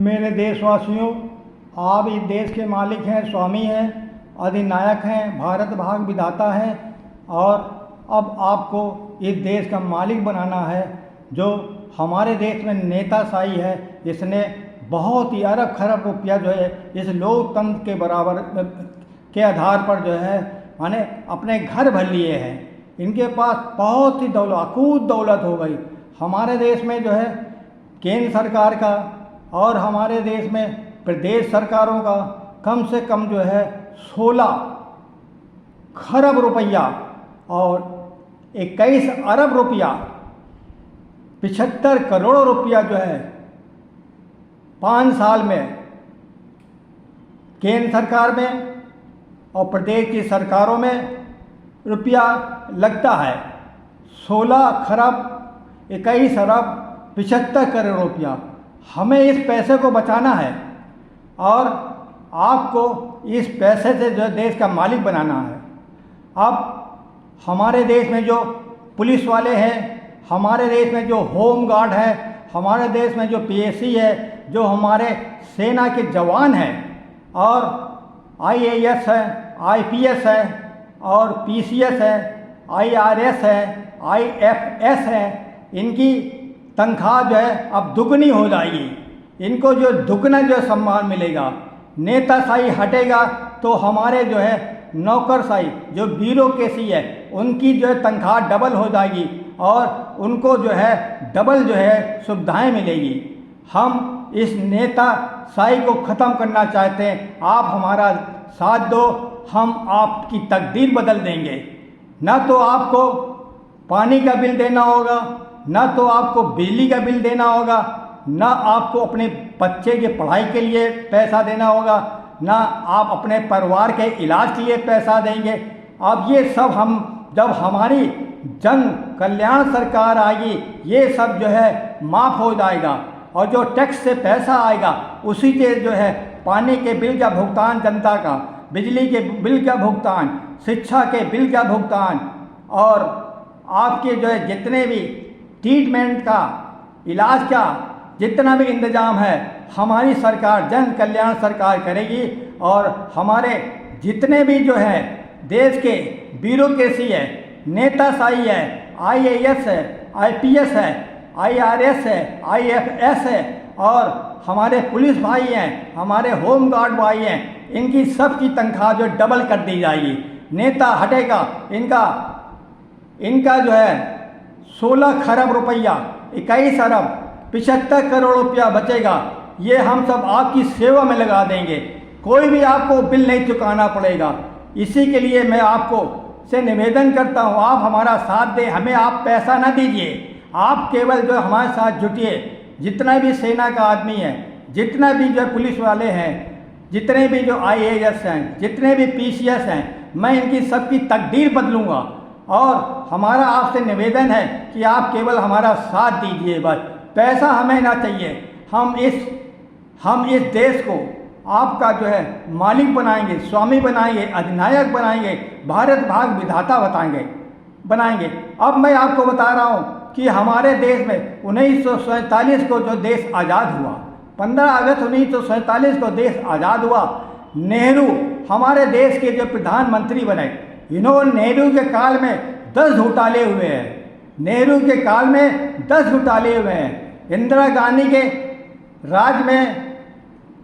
मेरे देशवासियों, आप इस देश के मालिक हैं, स्वामी हैं, अधिनायक हैं, भारत भाग विधाता हैं और अब आपको इस देश का मालिक बनाना है। जो हमारे देश में नेताशाही है, इसने बहुत ही अरब खरब रुपया जो है इस लोकतंत्र के बराबर के आधार पर जो है माने अपने घर भर लिए हैं। इनके पास बहुत ही दौलत, अकूत दौलत हो गई। हमारे देश में जो है केंद्र सरकार का और हमारे देश में प्रदेश सरकारों का कम से कम जो है 16 खरब रुपया और 21 अरब रुपया 75 करोड़ रुपया जो है 5 साल में केंद्र सरकार में और प्रदेश की सरकारों में रुपया लगता है। 16 खरब 21 अरब 75 करोड़ रुपया। हमें इस पैसे को बचाना है और आपको इस पैसे से जो देश का मालिक बनाना है। अब हमारे देश में जो पुलिस वाले हैं, हमारे देश में जो होम गार्ड है, हमारे देश में जो पीएसी है, जो हमारे सेना के जवान हैं और आईएएस है, आईपीएस है और पीसीएस है, आईआरएस है, आईएफएस है, इनकी तनख्वाह जो है अब दुगनी हो जाएगी। इनको जो दुगना जो सम्मान मिलेगा। नेताशाही हटेगा तो हमारे जो है नौकरशाही जो ब्यूरोक्रेसी है उनकी जो है तनख्वाह डबल हो जाएगी और उनको जो है डबल जो है सुविधाएं मिलेगी। हम इस नेताशाही को ख़त्म करना चाहते हैं। आप हमारा साथ दो, हम आपकी तकदीर बदल देंगे। ना तो आपको पानी का बिल देना होगा, ना तो आपको बिजली का बिल देना होगा, ना आपको अपने बच्चे के पढ़ाई के लिए पैसा देना होगा, ना आप अपने परिवार के इलाज के लिए पैसा देंगे। अब ये सब हम जब हमारी जन कल्याण सरकार आएगी ये सब जो है माफ़ हो जाएगा और जो टैक्स से पैसा आएगा उसी से जो है पानी के बिल का भुगतान जनता का, बिजली के बिल का भुगतान, शिक्षा के बिल का भुगतान और आपके जो है जितने भी ट्रीटमेंट का, इलाज का जितना भी इंतजाम है हमारी सरकार जन कल्याण सरकार करेगी। और हमारे जितने भी जो है देश के ब्यूरोक्रेसी है, नेताशाही है, आईएएस है, आईपीएस है, आईआरएस है, आईएफएस है और हमारे पुलिस भाई हैं, हमारे होम गार्ड भाई हैं, इनकी सबकी तनख्वाह जो डबल कर दी जाएगी। नेता हटेगा, इनका जो है 16 खरब रुपया 21 अरब 75 करोड़ रुपया बचेगा। ये हम सब आपकी सेवा में लगा देंगे। कोई भी आपको बिल नहीं चुकाना पड़ेगा। इसी के लिए मैं आपको से निवेदन करता हूँ, आप हमारा साथ दें। हमें आप पैसा ना दीजिए, आप केवल जो हमारे साथ जुटिए। जितना भी सेना का आदमी है, जितना भी जो पुलिस वाले हैं, जितने भी जो आईएएस हैं, जितने भी पीसीएस हैं, मैं इनकी सबकी तकदीर बदलूँगा। और हमारा आपसे निवेदन है कि आप केवल हमारा साथ दीजिए, बस पैसा हमें ना चाहिए। हम इस देश को आपका जो है मालिक बनाएंगे, स्वामी बनाएंगे, अधिनायक बनाएंगे, भारत भाग विधाता बनाएंगे। अब मैं आपको बता रहा हूँ कि हमारे देश में 1947 को जो देश आज़ाद हुआ, 15 अगस्त 1947 को देश आज़ाद हुआ। नेहरू हमारे देश के जो प्रधानमंत्री बने, इन्होंने नेहरू के काल में 10 घोटाले हुए हैं। नेहरू के काल में 10 घोटाले हुए हैं। इंदिरा गांधी के राज में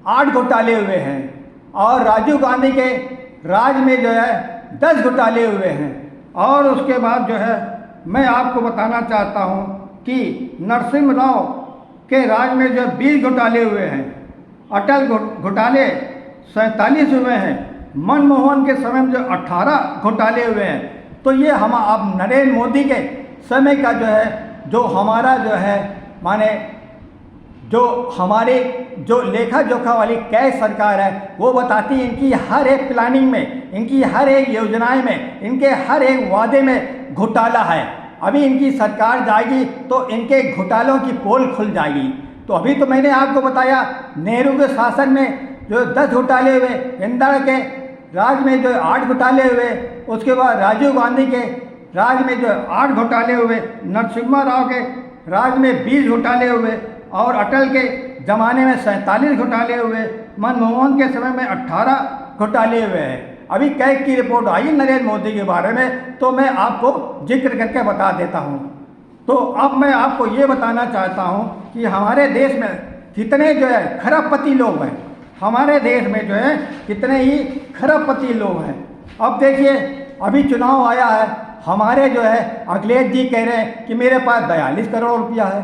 8 घोटाले हुए हैं और राजीव गांधी के राज में जो है 10 घोटाले हुए हैं। और उसके बाद जो है मैं आपको बताना चाहता हूँ कि नरसिम्हा राव के राज में जो 20 घोटाले हुए हैं। अटल घोटाले 47 हुए हैं। मनमोहन के समय में जो 18 घोटाले हुए हैं। तो ये हम अब नरेंद्र मोदी के समय का जो है जो हमारा जो है माने जो हमारे जो लेखा जोखा वाली कैश सरकार है वो बताती है इनकी हर एक प्लानिंग में, इनकी हर एक योजनाएं में, इनके हर एक वादे में घोटाला है। अभी इनकी सरकार जाएगी तो इनके घोटालों की पोल खुल जाएगी। तो अभी तो मैंने आपको बताया नेहरू के शासन में जो 10 घोटाले हुए, इंदिरा के राज में जो 8 घोटाले हुए, उसके बाद राजीव गांधी के राज में जो 8 घोटाले हुए, नरसिम्हा राव के राज में 20 घोटाले हुए और अटल के ज़माने में 47 घोटाले हुए, मनमोहन के समय में 18 घोटाले हुए हैं। अभी कैग की रिपोर्ट आई नरेंद्र मोदी के बारे में, तो मैं आपको जिक्र करके बता देता हूँ। तो अब मैं आपको ये बताना चाहता हूँ कि हमारे देश में कितने जो है खरबपति लोग हैं, हमारे देश में जो है कितने ही खरबपति लोग हैं। अब देखिए, अभी चुनाव आया है, हमारे जो है अखिलेश जी कह रहे हैं कि मेरे पास 42 करोड़ रुपया है।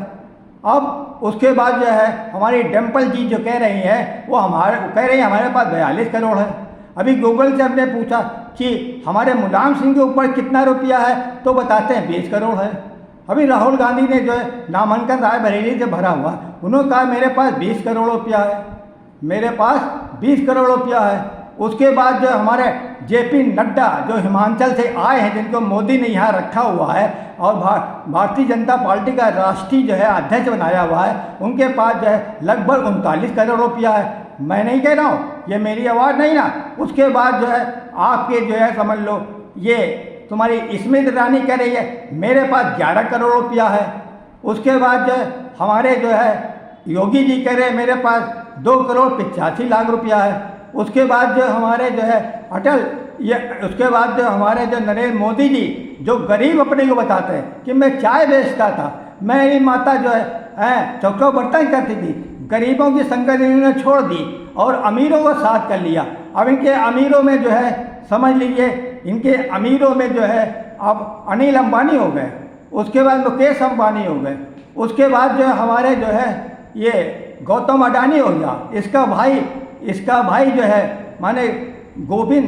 अब उसके बाद जो है हमारी डिम्पल जी जो कह रही हैं वो कह रही हैं हमारे पास 42 करोड़ है। अभी गूगल से हमने पूछा कि हमारे मुलायम सिंह के ऊपर कितना रुपया है, तो बताते हैं 20 करोड़ है। अभी राहुल गांधी ने जो है नामांकन रायबरेली से भरा हुआ, उन्होंने कहा मेरे पास 20 करोड़ रुपया है, मेरे पास 20 करोड़ रुपया है। उसके बाद जो हमारे जेपी नड्डा जो हिमाचल से आए हैं, जिनको मोदी ने यहाँ रखा हुआ है और भारतीय जनता पार्टी का राष्ट्रीय जो है अध्यक्ष बनाया हुआ है, उनके पास जो है लगभग 39 करोड़ रुपया है। मैं नहीं कह रहा हूँ, ये मेरी आवाज़ नहीं ना। उसके बाद जो है आपके जो है समझ लो, ये तुम्हारी स्मृति ईरानी कह रही है मेरे पास 11 करोड़ रुपया है। उसके बाद जो है हमारे जो है योगी जी कह रहे हैं मेरे पास 2 करोड़ 85 लाख रुपया है। उसके बाद जो हमारे जो है उसके बाद जो हमारे जो नरेंद्र मोदी जी जो गरीब अपने को बताते हैं कि मैं चाय बेचता था, मेरी माता जो है चौका बर्तन करती थी, गरीबों की संगत इन्होंने छोड़ दी और अमीरों को साथ कर लिया। अब इनके अमीरों में जो है समझ लीजिए, इनके अमीरों में जो है अब अनिल अंबानी हो गए, उसके बाद मुकेश अंबानी हो गए, उसके बाद जो हमारे जो है ये गौतम अडानी हो गया, इसका भाई जो है माने गोविंद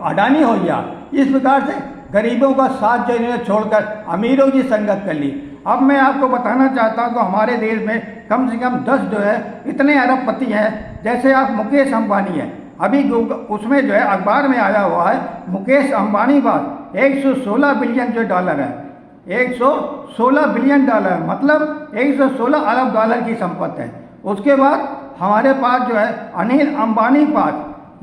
अडानी हो गया। इस प्रकार से गरीबों का साथ जो इन्होंने छोड़कर अमीरों की संगत कर ली। अब मैं आपको बताना चाहता हूँ कि हमारे देश में कम से कम 10 जो है इतने अरबपति हैं। जैसे आप मुकेश अंबानी है, अभी उसमें जो है अखबार में आया हुआ है मुकेश अंबानी बात 116 बिलियन जो डॉलर है, 116 बिलियन डॉलर मतलब 116 अरब डॉलर की संपत्ति है। उसके बाद हमारे पास जो है अनिल अंबानी पास,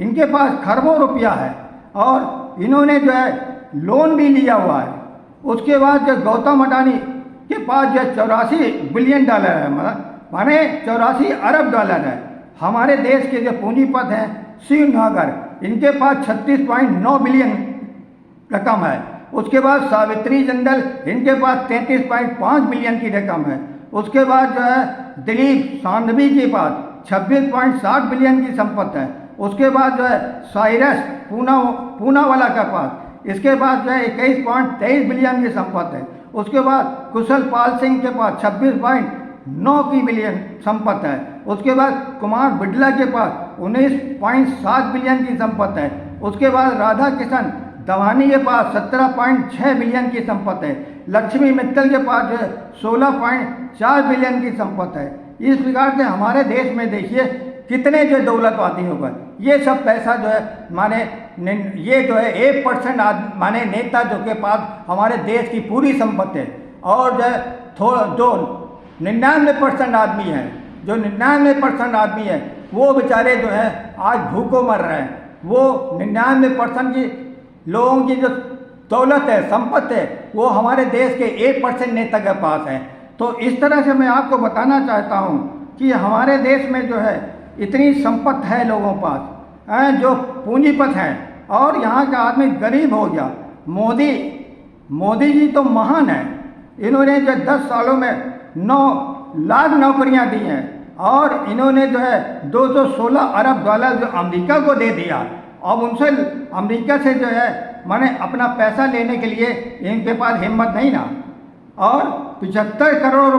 इनके पास खरबों रुपया है और इन्होंने जो है लोन भी लिया हुआ है। उसके बाद जो गौतम अडानी के पास जो 84 बिलियन डॉलर है, माने 84 अरब डॉलर है। हमारे देश के जो पूंजीपति हैं शिव नागर, इनके पास 36.9 बिलियन रकम है। उसके बाद सावित्री जिंदल, इनके पास 33.5 बिलियन की रकम है। उसके बाद जो है दिलीप सांघवी के पास 26.7 बिलियन की संपत्ति है। उसके बाद जो है साइरस पूनावाला के पास, इसके पास जो है 21.23 बिलियन की संपत्ति है। उसके बाद कुशल पाल सिंह के पास 26.9 की बिलियन संपत्ति है। उसके बाद कुमार बिड़ला के पास 19.7 बिलियन की संपत्ति है। उसके बाद राधा किशन दवानी के पास 17.6 बिलियन की संपत्ति है। लक्ष्मी मित्तल के पास जो है 16.4 बिलियन की संपत्ति है। इस प्रकार से हमारे देश में देखिए कितने जो दौलतवादी हो गए। ये सब पैसा जो है माने ये जो है 1% माने नेता जो के पास हमारे देश की पूरी संपत्ति है, और जो है जो 99% आदमी हैं, जो 99% आदमी है वो बेचारे जो है आज भूखों मर रहे हैं। वो 99% की लोगों की जो दौलत है, संपत्ति है, वो हमारे देश के 1% नेता के पास है। तो इस तरह से मैं आपको बताना चाहता हूँ कि हमारे देश में जो है इतनी संपत्ति है लोगों पास जो पूंजीपत हैं, और यहाँ का आदमी गरीब हो गया। मोदी जी तो महान है, इन्होंने जो 10 सालों में 9 लाख नौकरियाँ दी हैं, और इन्होंने जो है 216 अरब डॉलर जो अमेरिका को दे दिया। अब उनसे अमेरिका से जो है माने अपना पैसा लेने के लिए इनके पास हिम्मत नहीं ना। और 75 करोड़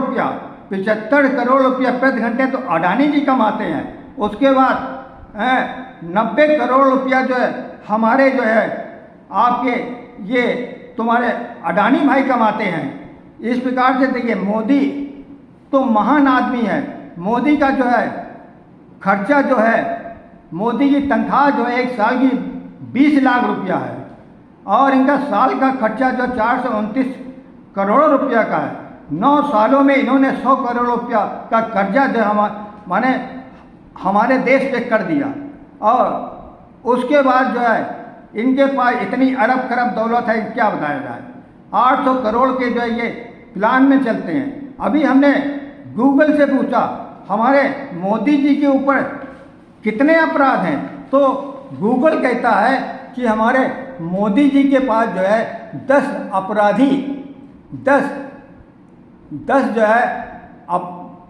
रुपया प्रति घंटे तो अडानी जी कमाते हैं। उसके बाद 90 करोड़ रुपया जो है हमारे जो है आपके ये तुम्हारे अडानी भाई कमाते हैं। इस प्रकार से देखिए मोदी तो महान आदमी है। मोदी का जो है खर्चा जो है, मोदी की तनख्वाह जो है 1 साल की 20 लाख रुपया है, और इनका साल का खर्चा जो 429 करोड़ रुपया का है। 9 सालों में इन्होंने 100 करोड़ रुपया का कर्जा जो माने हमारे देश पे कर दिया। और उसके बाद जो है इनके पास इतनी अरब खरब दौलत है, क्या बताया जाए। 800 करोड़ के जो है ये प्लान में चलते हैं। अभी हमने गूगल से पूछा हमारे मोदी जी के ऊपर कितने अपराध हैं, तो गूगल कहता है कि हमारे मोदी जी के पास जो है 10 अपराधी 10 जो है अब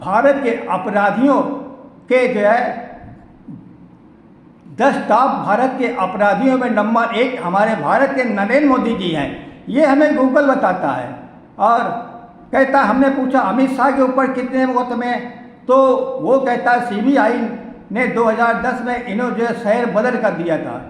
भारत के अपराधियों के जो है 10 टॉप भारत के अपराधियों में नंबर 1 हमारे भारत के नरेंद्र मोदी जी हैं। ये हमें गूगल बताता है। और कहता हमने पूछा अमित शाह के ऊपर कितने मुकदमे, तो वो कहता है CBI ने 2010 में इन्हों जो है शहर बदल कर दिया था।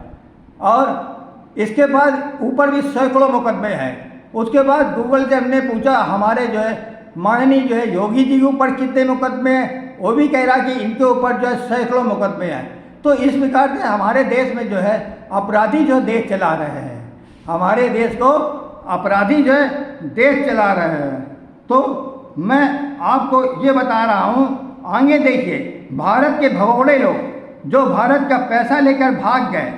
और इसके बाद ऊपर भी सैकड़ों मुकदमे हैं। उसके बाद गूगल से हमने पूछा हमारे जो है माननीय जो है योगी जी के ऊपर कितने मुकदमे हैं, वो भी कह रहा कि इनके ऊपर जो है सैकड़ों मुकदमे हैं। तो इस प्रकार से हमारे देश में जो है अपराधी जो देश चला रहे हैं, हमारे देश को अपराधी जो है देश चला रहे हैं। तो मैं आपको ये बता रहा हूँ, आगे देखिए भारत के भगोड़े लोग जो भारत का पैसा लेकर भाग गए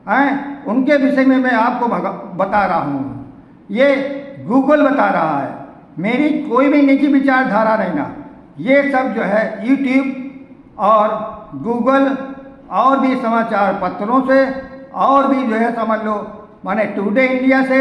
हैं, उनके विषय में मैं आपको बता रहा हूँ। ये गूगल बता रहा है, मेरी कोई भी निजी विचारधारा नहीं ना। ये सब जो है यूट्यूब और गूगल और भी समाचार पत्रों से और भी जो है समझ लो माने टुडे इंडिया से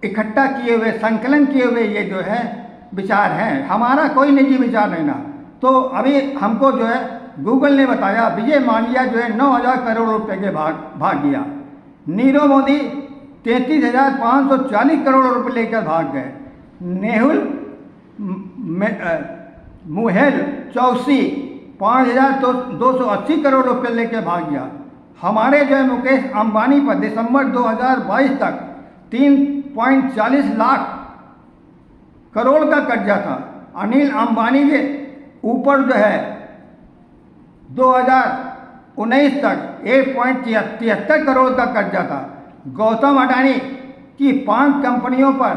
इकट्ठा किए हुए संकलन किए हुए ये जो है विचार हैं, हमारा कोई निजी विचार नहीं ना। तो अभी हमको जो है गूगल ने बताया विजय माल्या जो है 9,000 करोड़ रुपए के भाग गया, नीरव मोदी 33,540 करोड़ रुपए लेकर भाग गए, नेहुल मुहेल चौकसी 5,280 करोड़ रुपए लेकर भाग गया। हमारे जो है मुकेश अंबानी पर दिसंबर 2022 तक 3.40 लाख करोड़ का कर्जा था। अनिल अंबानी के ऊपर जो है 2019 तक 1.73 करोड़ का कर्जा था। गौतम अडानी की 5 कंपनियों पर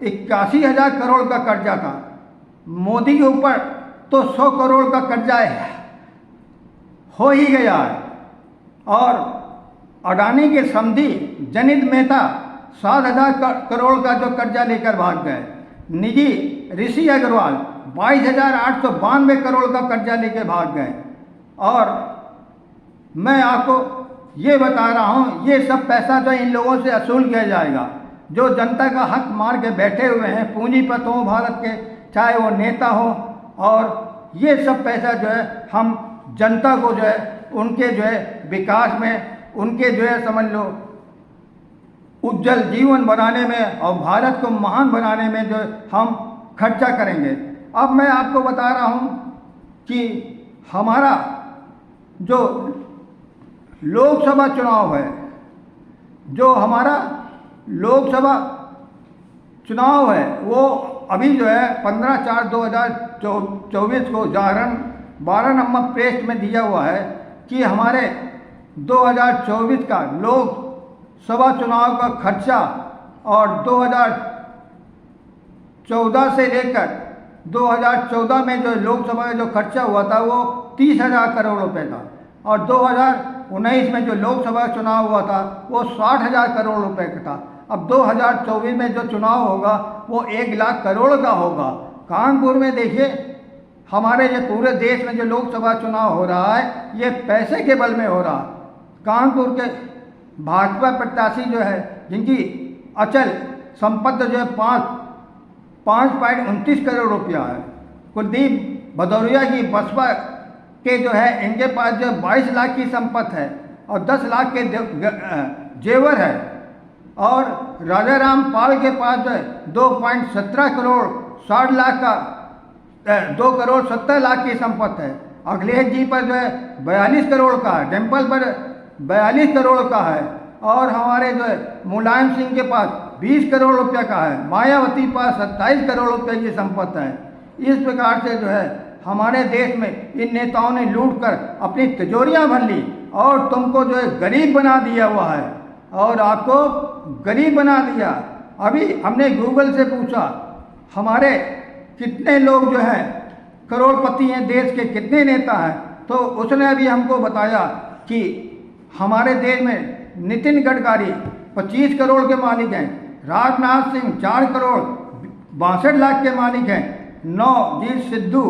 81,000 करोड़ का कर्जा था। मोदी के ऊपर तो 100 करोड़ का कर्जा हो ही गया है। और अडानी के समधी जनित मेहता 7,000 करोड़ का जो कर्जा लेकर भाग गए। निजी ऋषि अग्रवाल 22,892 करोड़ का कर्जा लेकर भाग गए। और मैं आपको ये बता रहा हूँ, ये सब पैसा जो इन लोगों से वसूल किया जाएगा, जो जनता का हक मार के बैठे हुए हैं, पूंजीपत हो भारत के, चाहे वो नेता हो। और ये सब पैसा जो है हम जनता को जो है उनके जो है विकास में, उनके जो है समझ लो उज्जवल जीवन बनाने में और भारत को महान बनाने में जो हम खर्चा करेंगे। अब मैं आपको बता रहा हूँ कि हमारा जो लोकसभा चुनाव है, जो हमारा लोकसभा चुनाव है, वो अभी जो है 15/4/2024 को जागरण 12 नंबर पृष्ठ में दिया हुआ है कि हमारे 2024 का लोकसभा चुनाव का खर्चा और 2014 से लेकर 2014 में जो लोकसभा में जो खर्चा हुआ था वो 30,000 करोड़ रुपए था। और 2019 में जो लोकसभा चुनाव हुआ था वो 60,000 करोड़ रुपए का था। अब 2024 में जो चुनाव होगा वो 1 लाख करोड़ का होगा। कानपुर में देखिए हमारे जो पूरे देश में जो लोकसभा चुनाव हो रहा है ये पैसे के बल में हो रहा। कानपुर के भाजपा प्रत्याशी जो है जिनकी अचल संपत्ति जो है 5.29 करोड़ रुपया है। कुलदीप भदौरिया की बसपा के जो है इनके पास जो 22 लाख की संपत्ति है और 10 लाख के जेवर है। और राजा राम पाल के पास जो है 2.17 करोड़ 60 लाख का 2 करोड़ 70 लाख की संपत्ति है। अखिलेश जी पर जो है 42 करोड़ का है, डिम्पल पर 42 करोड़ का है। और हमारे जो है मुलायम सिंह के पास 20 करोड़ रुपया का है, मायावती पास 27 करोड़ रुपये की संपत्ति है। इस प्रकार से जो है हमारे देश में इन नेताओं ने लूट कर अपनी तिजोरियां भर ली और तुमको जो है गरीब बना दिया हुआ है और आपको गरीब बना दिया। अभी हमने गूगल से पूछा हमारे कितने लोग जो हैं करोड़पति हैं, देश के कितने नेता हैं, तो उसने अभी हमको बताया कि हमारे देश में नितिन गडकरी 25 करोड़ के मालिक हैं, राजनाथ सिंह 4 करोड़ 62 लाख के मालिक हैं, नवजीत सिद्धू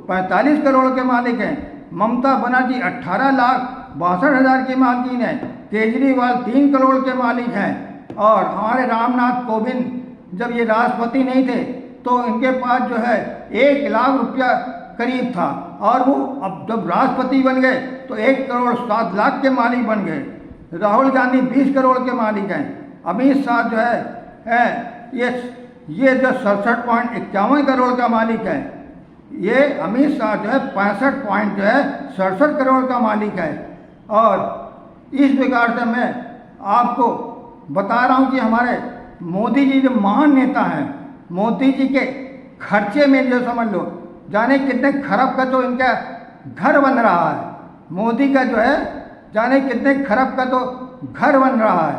45 करोड़ के मालिक हैं, ममता बनर्जी 18,62,000 की मालकिन है, केजरीवाल 3 करोड़ के मालिक हैं, और हमारे रामनाथ कोविंद जब ये राष्ट्रपति नहीं थे तो इनके पास जो है 1 लाख रुपया करीब था, और वो अब जब राष्ट्रपति बन गए तो 1 करोड़ 7 लाख के मालिक बन गए। राहुल गांधी 20 करोड़ के मालिक हैं, अमित शाह जो है ये जो 67.51 करोड़ का मालिक है, ये अमित शाह जो है 65.67 करोड़ का मालिक है। और इस प्रकार से मैं आपको बता रहा हूँ कि हमारे मोदी जी जो महान नेता हैं, मोदी जी के खर्चे में जो समझ लो जाने कितने खरब का तो इनका घर बन रहा है, मोदी का जो है जाने कितने खरब का तो घर बन रहा है।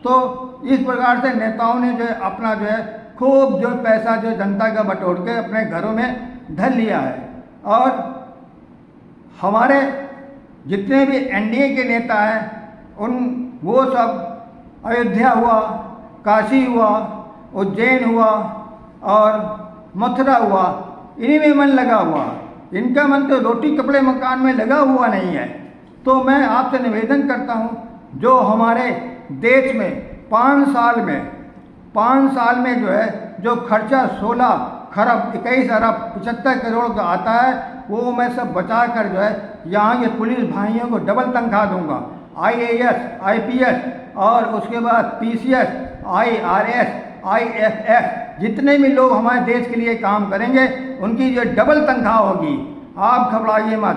तो इस प्रकार से नेताओं ने जो है अपना जो है खूब जो पैसा जो जनता का बटोर के अपने घरों में धर लिया है। और हमारे जितने भी एनडीए के नेता हैं वो सब अयोध्या हुआ, काशी हुआ, उज्जैन हुआ और मथुरा हुआ, इन्हीं में मन लगा हुआ, इनका मन तो रोटी कपड़े मकान में लगा हुआ नहीं है। तो मैं आपसे निवेदन करता हूँ जो हमारे देश में 5 साल में जो है जो खर्चा 16 खरब 21 अरब 75 करोड़ का आता है, वो मैं सब बचा कर जो है यहाँ के पुलिस भाइयों को डबल तनख्वाह दूंगा, IAS, IPS और उसके बाद PCS, IRS, IFS, जितने भी लोग हमारे देश के लिए काम करेंगे उनकी जो डबल तनख्वाह होगी। आप घबराइए मत,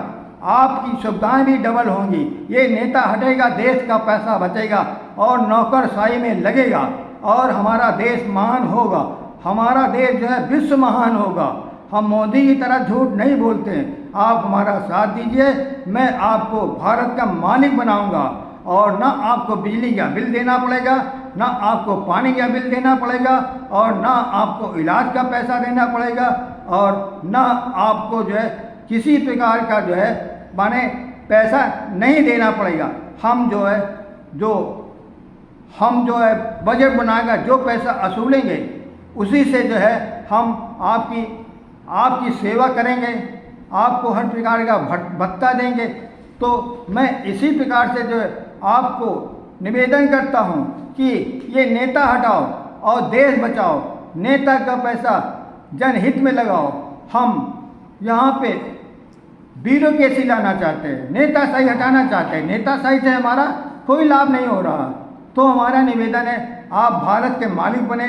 आपकी सुविधाएं भी डबल होंगी। ये नेता हटेगा, देश का पैसा बचेगा और नौकरशाही में लगेगा और हमारा देश महान होगा, हमारा देश जो है विश्व महान होगा। हम मोदी की तरह झूठ नहीं बोलते हैं। आप हमारा साथ दीजिए, मैं आपको भारत का मालिक बनाऊंगा और ना आपको बिजली का बिल देना पड़ेगा, ना आपको पानी का बिल देना पड़ेगा और ना आपको इलाज का पैसा देना पड़ेगा और ना आपको जो है किसी प्रकार का जो है माने पैसा नहीं देना पड़ेगा। हम जो है बजट बनाकर जो पैसा वसूलेंगे उसी से जो है हम आपकी सेवा करेंगे, आपको हर प्रकार का भत्ता देंगे। तो मैं इसी प्रकार से जो है आपको निवेदन करता हूँ कि ये नेता हटाओ और देश बचाओ, नेता का पैसा जनहित में लगाओ। हम यहाँ पे ब्यूरोक्रेसी लाना चाहते हैं, नेता सही हटाना चाहते हैं, नेता सही से हमारा कोई लाभ नहीं हो रहा। तो हमारा निवेदन है आप भारत के मालिक बने,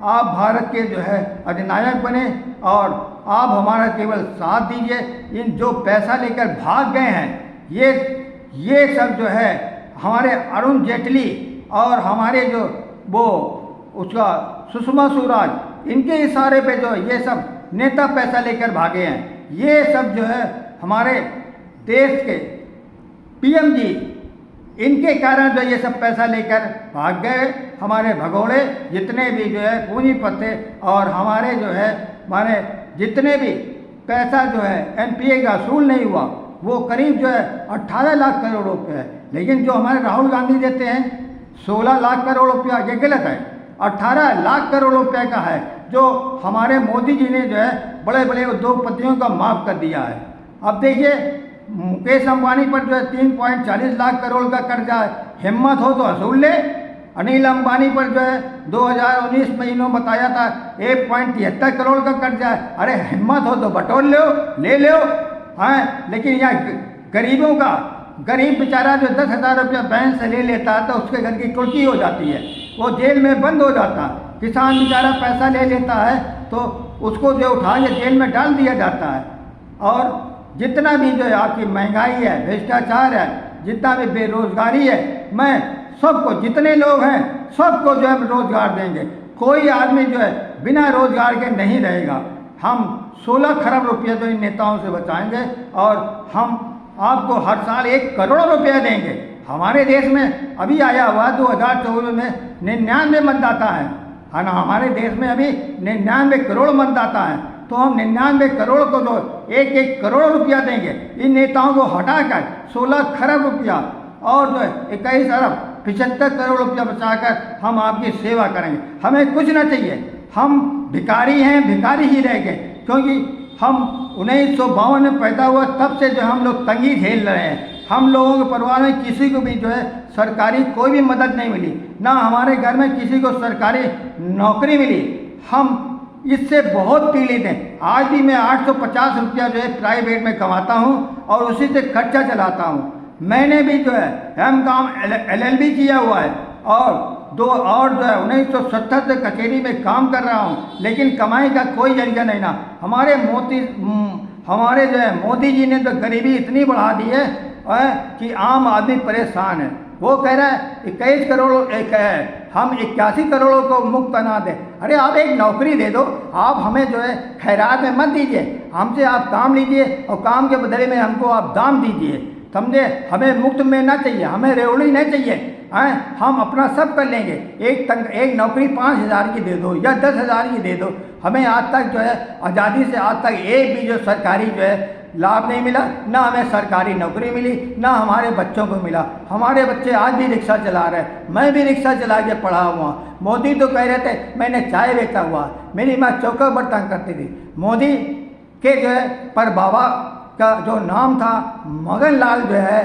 आप भारत के जो है अधिनायक बने और आप हमारा केवल साथ दीजिए। इन जो पैसा लेकर भाग गए हैं ये सब जो है हमारे अरुण जेटली और हमारे जो उसका सुषमा स्वराज, इनके इशारे पे जो ये सब नेता पैसा लेकर भागे हैं। ये सब जो है हमारे देश के PM जी, इनके कारण जो ये सब पैसा लेकर भाग गए। हमारे भगोड़े जितने भी जो है पूंजीपति थे और हमारे जो है माने जितने भी पैसा जो है NPA का वसूल नहीं हुआ वो करीब जो है 18 लाख करोड़ रुपये है। लेकिन जो हमारे राहुल गांधी देते हैं 16 लाख करोड़ रुपया, ये गलत है। 18 लाख करोड़ रुपये का है जो हमारे मोदी जी ने जो है बड़े बड़े उद्योगपतियों का माफ़ कर दिया है। अब देखिए मुकेश अंबानी पर जो है 3.40 लाख करोड़ का कर्जा है, हिम्मत हो तो वसूल ले। अनिल अंबानी पर जो है 2019 में इन्होंने बताया था 1.73 करोड़ का कर्जा है। अरे हिम्मत हो तो बटोर लो, ले लो। हाँ, लेकिन यहाँ गरीबों का गरीब बेचारा जो 10,000 रुपया बैंक से ले लेता है तो उसके घर की कुर्सी हो जाती है, वो जेल में बंद हो जाता है। किसान बेचारा पैसा ले लेता है तो उसको जो उठा के जेल में डाल दिया जाता है। और जितना भी जो है आपकी महंगाई है, भ्रष्टाचार है, जितना भी बेरोजगारी है, मैं सबको, जितने लोग हैं सबको जो है रोजगार देंगे। कोई आदमी जो है बिना रोजगार के नहीं रहेगा। हम 16 खरब रुपये जो इन नेताओं से बचाएंगे और हम आपको हर साल 1 करोड़ रुपया देंगे। हमारे देश में अभी आया हुआ 2024 में 99 मतदाता है ना, हमारे देश में अभी 99 करोड़ मतदाता है। तो हम 99 करोड़ को जो 1-1 करोड़ रुपया देंगे। इन नेताओं को हटाकर 16 खरब रुपया और जो है 21 अरब 75 करोड़ रुपया बचाकर हम आपकी सेवा करेंगे। हमें कुछ ना चाहिए, हम भिखारी हैं, भिखारी ही रह गए। क्योंकि हम 1952 में पैदा हुआ, तब से जो हम लोग तंगी झेल रहे हैं। हम लोगों के परिवार में किसी को भी जो है सरकारी कोई भी मदद नहीं मिली, ना हमारे घर में किसी को सरकारी नौकरी मिली। हम इससे बहुत पीड़ित हैं। आज भी मैं 850 रुपया जो है प्राइवेट में कमाता हूँ और उसी से खर्चा चलाता हूँ। मैंने भी जो है काम LLB किया हुआ है और जो है 1970 से कचहरी में काम कर रहा हूँ, लेकिन कमाई का कोई जरिया नहीं ना। हमारे जो है मोदी जी ने तो गरीबी इतनी बढ़ा दी है कि आम आदमी परेशान है। वो कह रहा है 21 करोड़ हम 81 करोड़ों को मुफ्त बना दें। अरे आप एक नौकरी दे दो, आप हमें जो है खैरात में मत दीजिए, हमसे आप काम लीजिए और काम के बदले में हमको आप दाम दीजिए, समझे। हमें मुफ्त में ना चाहिए, हमें रेवड़ी नहीं चाहिए, हम अपना सब कर लेंगे। एक नौकरी 5,000 की दे दो या 10,000 की दे दो। हमें आज तक जो है आज़ादी से आज तक एक भी जो सरकारी जो है लाभ नहीं मिला, ना हमें सरकारी नौकरी मिली, ना हमारे बच्चों को मिला। हमारे बच्चे आज भी रिक्शा चला रहे हैं, मैं भी रिक्शा चला के पढ़ा हुआ। मोदी तो कह रहे थे मैंने चाय बेचा हुआ, मेरी माँ चौका बर्तन करती थी। मोदी के जो है पर बाबा का जो नाम था मगन लाल, जो है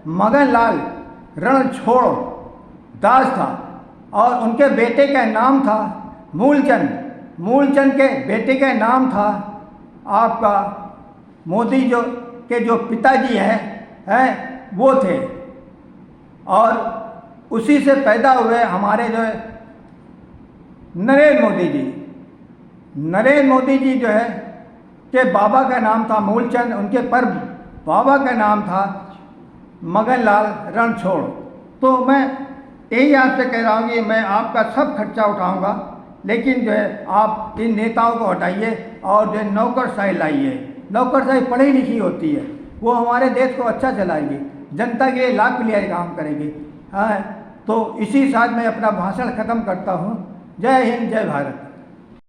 मगन लाल रणछोड़ दास था, और उनके बेटे का नाम था मूलचंद। मूलचंद के बेटे का नाम था आपका मोदी जो पिताजी हैं वो थे, और उसी से पैदा हुए हमारे जो है नरेंद्र मोदी जी। नरेंद्र मोदी जी जो है के बाबा का नाम था मूलचंद, उनके पर बाबा का नाम था मगन लाल रणछोड़। तो मैं यही आपसे कह रहा हूँ कि मैं आपका सब खर्चा उठाऊंगा, लेकिन जो है आप इन नेताओं को हटाइए और जो है नौकरशाही लाइए। नौकरशाही पढ़ी लिखी होती है, वो हमारे देश को अच्छा चलाएगी, जनता के लाभ के लिए काम करेगी। हाँ, तो इसी साथ मैं अपना भाषण ख़त्म करता हूँ। जय हिंद, जय भारत।